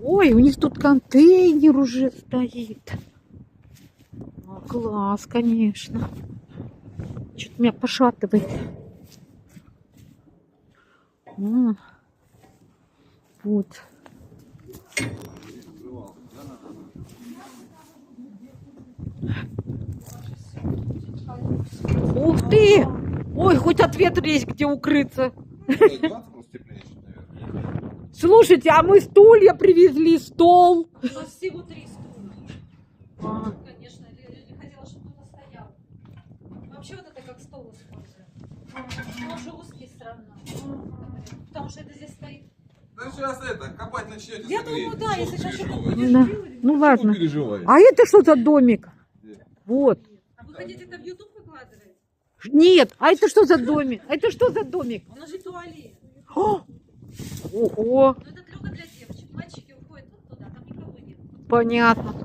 Ой, у них тут контейнер уже стоит. Ну, класс, конечно. Что-то меня пошатывает. Вот. Ух ты! Ой, хоть от ветра есть где укрыться. Слушайте, а мы стулья привезли, стол. У нас всего 3 стула. Конечно, я хотела, чтобы кто-то стоял. Вообще вот это как стол используем. Он же узкий странно. Потому что это здесь стоит. Да сейчас это, копать начнете. Я думаю, да, если сейчас что-то будешь Да. делать. Ну ладно. Переживай. А это что за домик? Вот. А вы хотите это в YouTube выкладывать? Нет, а это что за домик? Это что за домик? У нас же туалет. О! Ого, Но это только для девочек. Мальчики уходят вот туда, там никого нет. понятно.